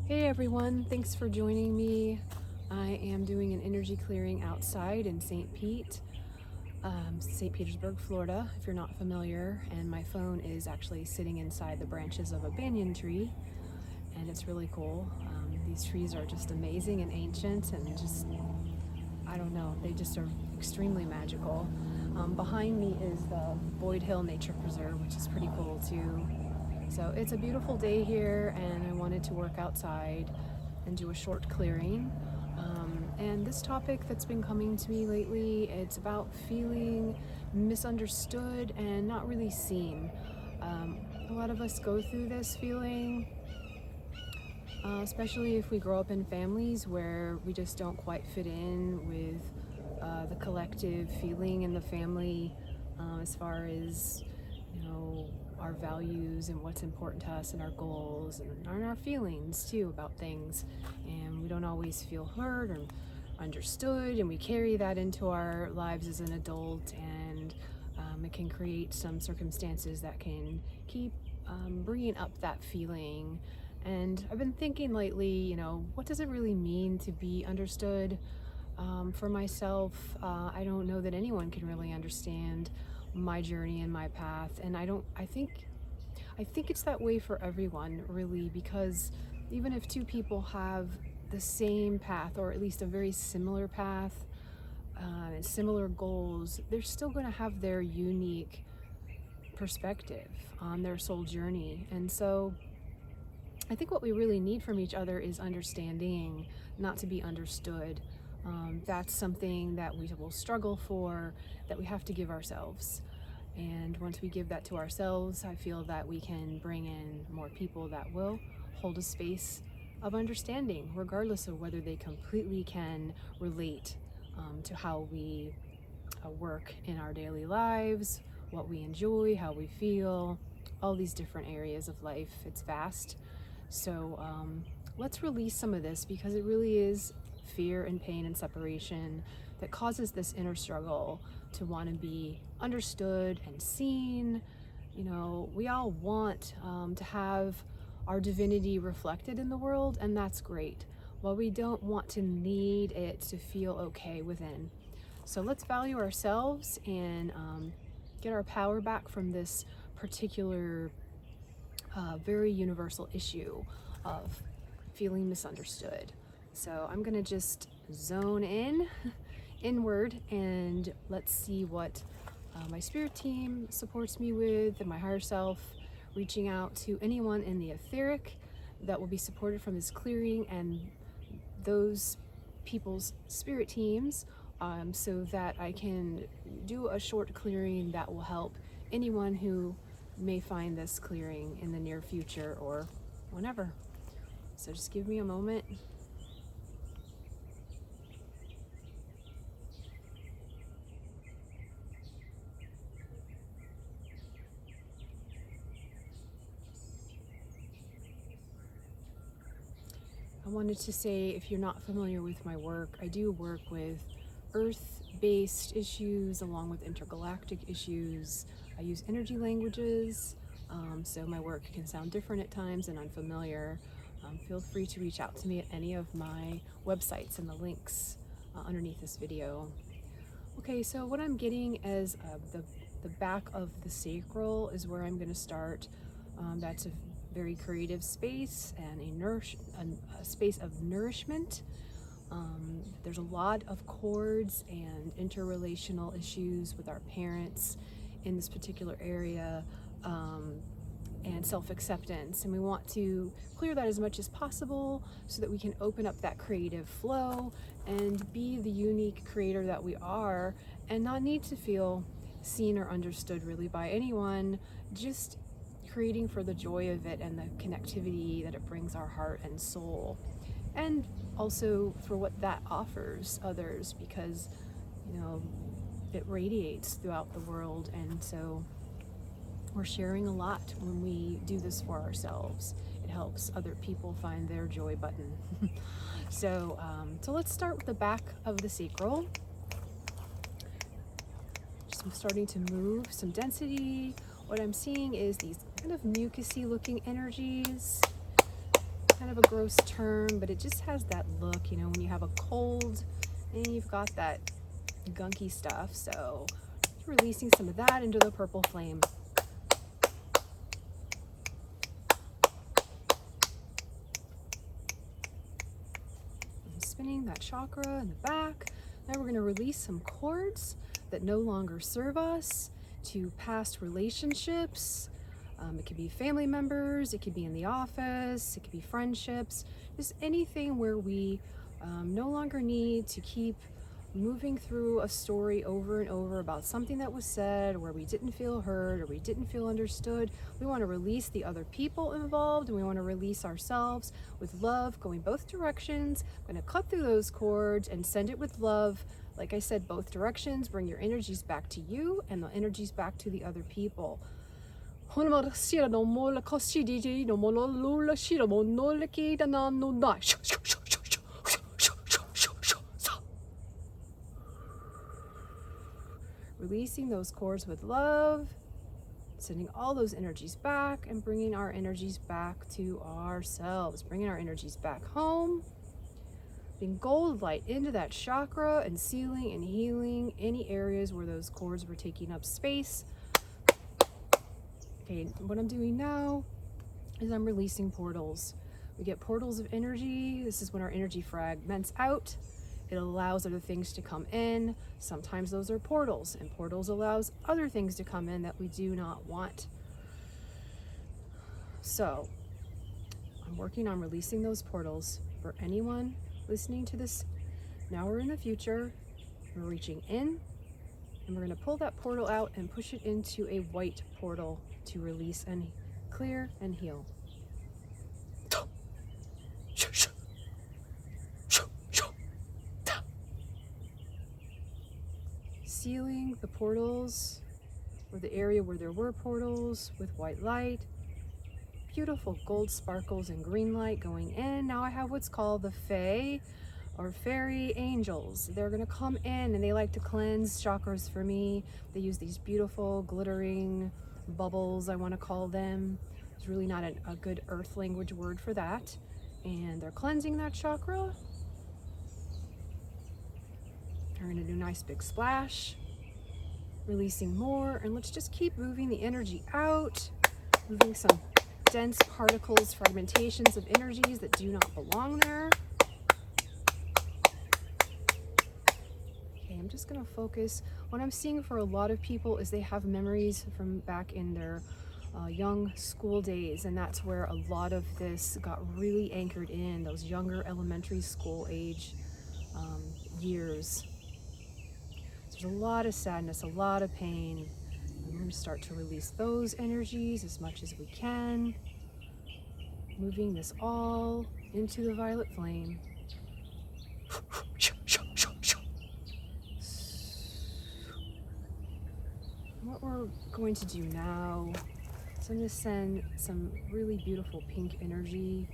Hey everyone, thanks for joining me. I am doing an energy clearing outside in St. Petersburg, Florida, if you're not familiar, and my phone is actually sitting inside the branches of a banyan tree, and it's really cool. These trees are just amazing and ancient and just, I don't know, they just are extremely magical. Behind me is the Boyd Hill Nature Preserve, which is pretty cool too. So it's a beautiful day here, and I wanted to work outside and do a short clearing. And this topic that's been coming to me lately, it's about feeling misunderstood and not really seen. A lot of us go through this feeling, especially if we grow up in families where we just don't quite fit in with the collective feeling in the family, as far as, our values and what's important to us and our goals and our feelings too about things. And we don't always feel heard or understood, and we carry that into our lives as an adult, and it can create some circumstances that can keep bringing up that feeling. And I've been thinking lately, what does it really mean to be understood? For myself, I don't know that anyone can really understand my journey and my path, and I think it's that way for everyone, really, because even if two people have the same path, or at least a very similar path, and similar goals, they're still going to have their unique perspective on their soul journey. And so I think what we really need from each other is understanding, not to be understood. That's something that we will struggle for, that we have to give ourselves. And once we give that to ourselves, I feel that we can bring in more people that will hold a space of understanding, regardless of whether they completely can relate to how we work in our daily lives, what we enjoy, how we feel, all these different areas of life. It's vast. So let's release some of this, because it really is fear and pain and separation that causes this inner struggle to want to be understood and seen. We all want to have our divinity reflected in the world, and that's great. Well, we don't want to need it to feel okay within. So let's value ourselves and get our power back from this particular very universal issue of feeling misunderstood. So I'm gonna just zone inward, and let's see what my spirit team supports me with, and my higher self, reaching out to anyone in the etheric that will be supported from this clearing, and those people's spirit teams, so that I can do a short clearing that will help anyone who may find this clearing in the near future or whenever. So just give me a moment. I wanted to say, if you're not familiar with my work, I do work with earth-based issues along with intergalactic issues. I use energy languages, so my work can sound different at times and unfamiliar. Feel free to reach out to me at any of my websites and the links underneath this video. Okay, so what I'm getting as the back of the sacral is where I'm going to start. That's a very creative space and a space of nourishment. There's a lot of cords and interrelational issues with our parents in this particular area, and self-acceptance, and we want to clear that as much as possible so that we can open up that creative flow and be the unique creator that we are, and not need to feel seen or understood really by anyone, just creating for the joy of it and the connectivity that it brings our heart and soul, and also for what that offers others, because it radiates throughout the world. And so we're sharing a lot when we do this for ourselves. It helps other people find their joy button. So let's start with the back of the sacral. Just starting to move some density. What I'm seeing is these kind of mucusy looking energies. kind of a gross term, but it just has that look, you know, when you have a cold and you've got that gunky stuff. So releasing some of that into the purple flame. I'm spinning that chakra in the back. Now we're going to release some cords that no longer serve us to past relationships. It could be family members, it could be in the office, it could be friendships, just anything where we no longer need to keep moving through a story over and over about something that was said where we didn't feel heard or we didn't feel understood. We want to release the other people involved, and we want to release ourselves with love, going both directions. I'm going to cut through those cords and send it with love. Like I said, both directions. Bring your energies back to you and the energies back to the other people. Releasing those cords with love, sending all those energies back and bringing our energies back to ourselves, bringing our energies back home, being gold light into that chakra and sealing and healing any areas where those cords were taking up space. Okay, what I'm doing now is I'm releasing portals. We get portals of energy. This is when our energy fragments out. It allows other things to come in. Sometimes those are portals, and portals allows other things to come in that we do not want. So I'm working on releasing those portals for anyone listening to this now or in the future. We're reaching in, and we're going to pull that portal out and push it into a white portal to release and clear and heal. Sealing the portals, or the area where there were portals, with white light. Beautiful gold sparkles and green light going in. Now I have what's called the Fae or fairy angels. They're going to come in, and they like to cleanse chakras for me. They use these beautiful glittering bubbles, I want to call them. There's really not a good earth language word for that. And they're cleansing that chakra. We're going to do a nice big splash, releasing more, and let's just keep moving the energy out, moving some dense particles, fragmentations of energies that do not belong there. Okay, I'm just going to focus. What I'm seeing for a lot of people is they have memories from back in their young school days, and that's where a lot of this got really anchored in, those younger elementary school age years. There's a lot of sadness, a lot of pain. And we're going to start to release those energies as much as we can. Moving this all into the violet flame. What we're going to do now is I'm going to send some really beautiful pink energy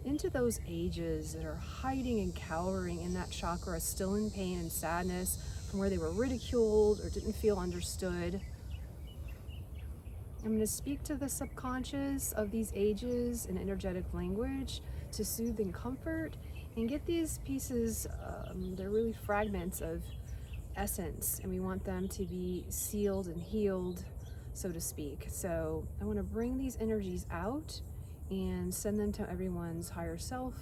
into those ages that are hiding and cowering in that chakra, still in pain and sadness from where they were ridiculed or didn't feel understood. I'm going to speak to the subconscious of these ages in energetic language to soothe and comfort and get these pieces, they're really fragments of essence, and we want them to be sealed and healed, so to speak. So I want to bring these energies out and send them to everyone's higher self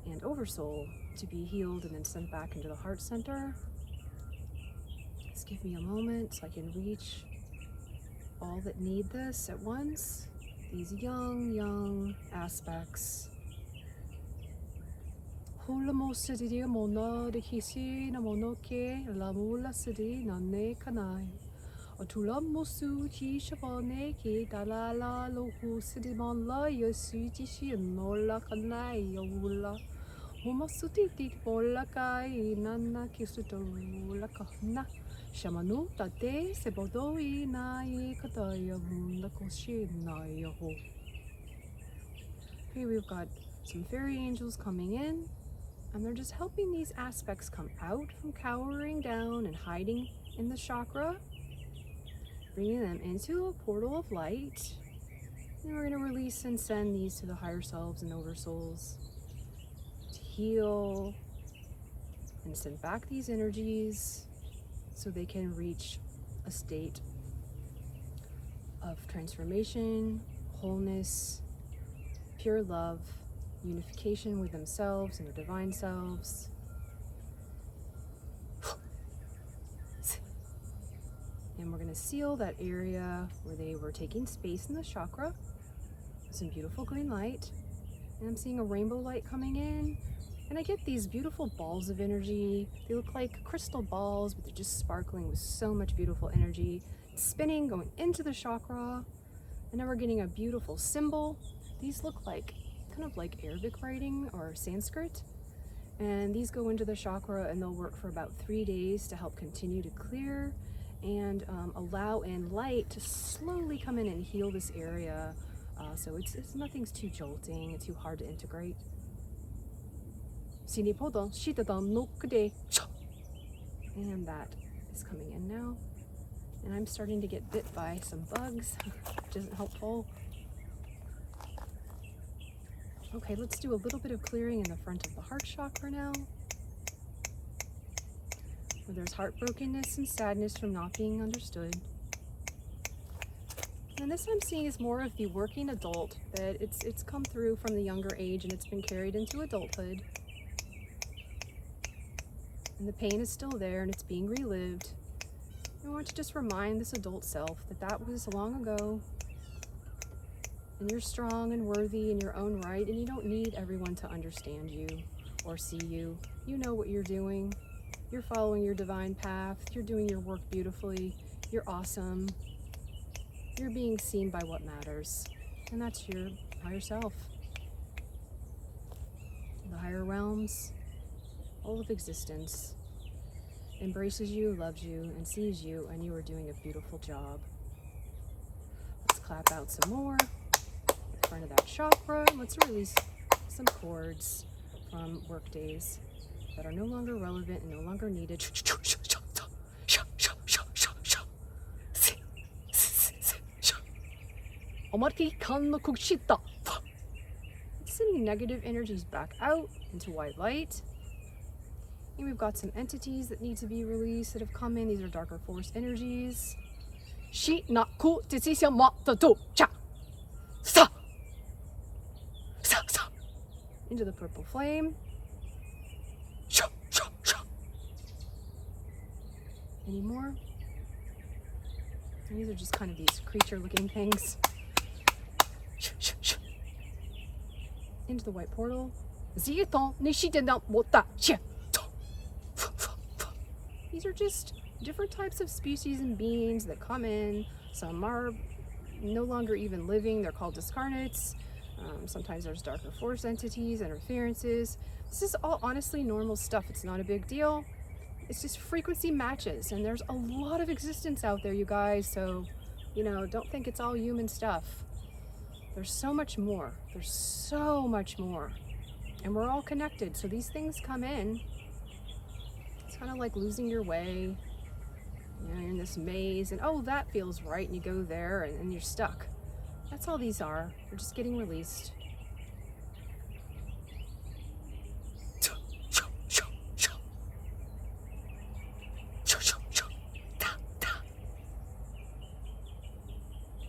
and oversoul to be healed and then sent back into the heart center. Just give me a moment so I can reach all that need this at once, these young aspects. Hulamo sidi mona de kisi na monoke la mula sidi na ne kanai. Otulam mosu ti shabone ki dalala lo hu sidi mon la yosu ti shi no la kanai yula. Homasuti ti pola kai nana kisuto la kahna. Shamanu tate sebodoi na ye kataya munda koshi na yaho. Okay, we've got some fairy angels coming in, and they're just helping these aspects come out from cowering down and hiding in the chakra, bringing them into a portal of light, And we're going to release and send these to the higher selves and oversouls to heal and send back these energies so they can reach a state of transformation, wholeness, pure love, unification with themselves and their divine selves. And we're going to seal that area where they were taking space in the chakra with some beautiful green light. And I'm seeing a rainbow light coming in. And I get these beautiful balls of energy. They look like crystal balls, but they're just sparkling with so much beautiful energy. It's spinning, going into the chakra. And now we're getting a beautiful symbol. These look like kind of like Arabic writing or Sanskrit. And these go into the chakra and they'll work for about 3 days to help continue to clear and allow in light to slowly come in and heal this area. So it's nothing's too jolting, it's too hard to integrate. And that is coming in now. And I'm starting to get bit by some bugs, which isn't helpful. Okay, let's do a little bit of clearing in the front of the heart chakra now, where there's heartbrokenness and sadness from not being understood. And this I'm seeing is more of the working adult, that it's come through from the younger age and it's been carried into adulthood. And the pain is still there and it's being relived. I want to just remind this adult self that that was long ago. And you're strong and worthy in your own right, and you don't need everyone to understand you or see you. You know what you're doing. You're following your divine path. You're doing your work beautifully. You're awesome. You're being seen by what matters, and that's your higher self. The higher realms, all of existence, embraces you, loves you, and sees you, and you are doing a beautiful job. Let's clap out some more in front of that chakra. Let's release some cords from work days that are no longer relevant and no longer needed. Sending negative energies back out into white light. And we've got some entities that need to be released that have come in. These are darker force energies. Into the purple flame. Any more? And these are just kind of these creature-looking things. Into the white portal. These are just different types of species and beings that come in. Some are no longer even living. They're called discarnates. Sometimes there's darker force entities, interferences. This is all honestly normal stuff. It's not a big deal. It's just frequency matches, and there's a lot of existence out there, you guys, so, don't think it's all human stuff. There's so much more. There's so much more. And we're all connected, so these things come in. It's kind of like losing your way. You're in this maze, and oh, that feels right, and you go there, and you're stuck. That's all these are. They're just getting released.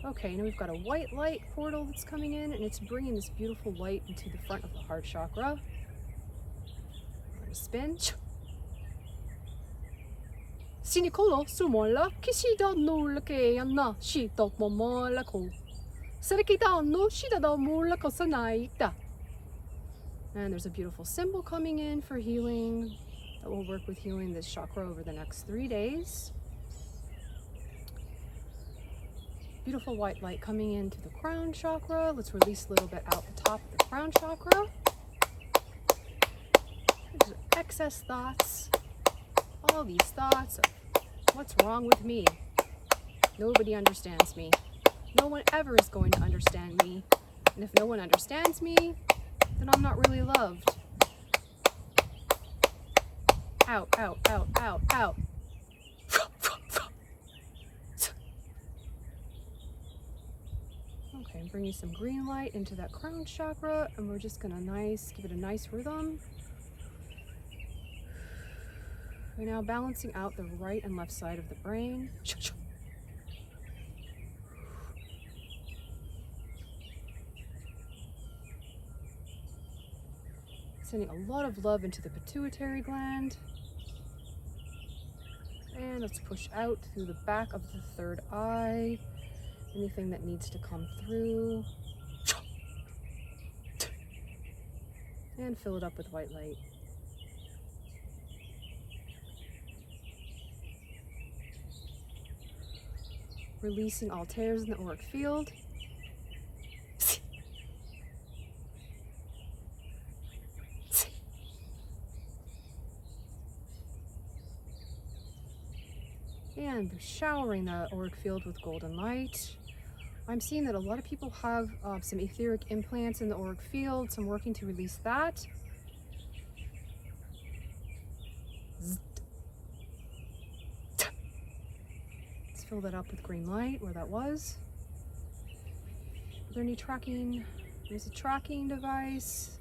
Okay, now we've got a white light portal that's coming in, and it's bringing this beautiful light into the front of the heart chakra. We're going to spin. Sinicolo sumola kishida no lake yana shito momola ko. Serekita no shida da mula kosanaita. And there's a beautiful symbol coming in for healing that will work with healing this chakra over the next 3 days. Beautiful white light coming into the crown chakra. Let's release a little bit out the top of the crown chakra. There's excess thoughts. All these thoughts of what's wrong with me. Nobody understands me. No one ever is going to understand me. And if no one understands me, then I'm not really loved. Out, out, out, out, out. Okay. bringing some green light into that crown chakra, and we're just gonna give it a nice rhythm. We're now balancing out the right and left side of the brain. Sending a lot of love into the pituitary gland. And let's push out through the back of the third eye. Anything that needs to come through. And fill it up with white light. Releasing all tears in the auric field. And showering the auric field with golden light. I'm seeing that a lot of people have some etheric implants in the auric field, so I'm working to release that. Let's fill that up with green light where that was. Are there any tracking? There's a tracking device.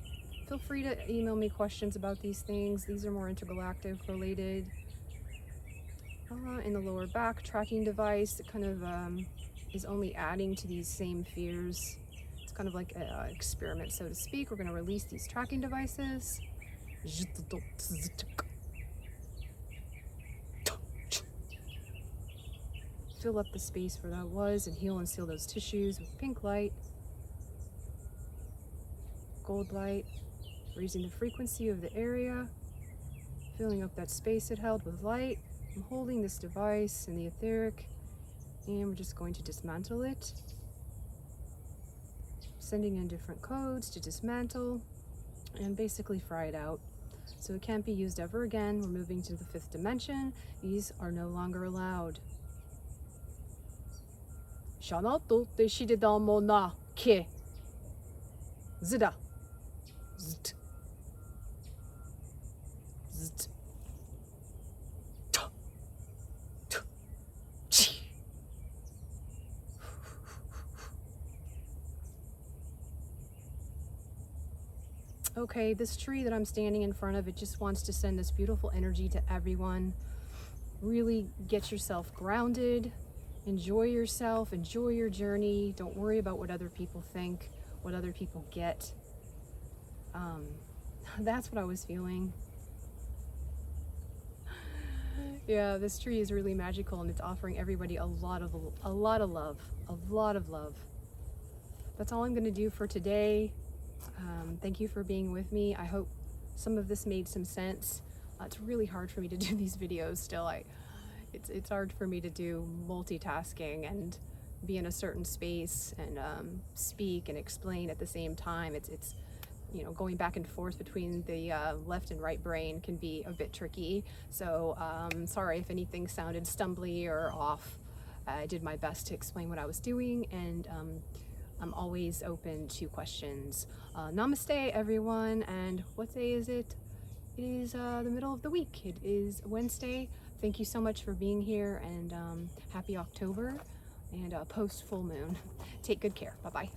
Feel free to email me questions about these things. These are more intergalactic related. In the lower back, tracking device that kind of is only adding to these same fears. It's kind of like an experiment, so to speak. We're going to release these tracking devices. Fill up the space where that was and heal and seal those tissues with pink light, gold light, raising the frequency of the area, filling up that space it held with light. I'm holding this device in the etheric, and we're just going to dismantle it. Sending in different codes to dismantle and basically fry it out. So it can't be used ever again. We're moving to the 5th dimension. These are no longer allowed. Shanato te shiridamo na ke. Zida. Zit. Zit. Okay, this tree that I'm standing in front of, it just wants to send this beautiful energy to everyone. Really get yourself grounded, enjoy yourself, enjoy your journey. Don't worry about what other people think, what other people get. That's what I was feeling. Yeah, this tree is really magical, and it's offering everybody a lot of love. That's all I'm going to do for today. Thank you for being with me. I hope some of this made some sense. It's really hard for me to do these videos still. It's hard for me to do multitasking and be in a certain space and speak and explain at the same time. It's you know, going back and forth between the left and right brain can be a bit tricky. So sorry if anything sounded stumbly or off. I did my best to explain what I was doing, and I'm always open to questions. Namaste, everyone, and what day is it? It is the middle of the week. It is Wednesday. Thank you so much for being here, and happy October and post full moon. Take good care. Bye-bye.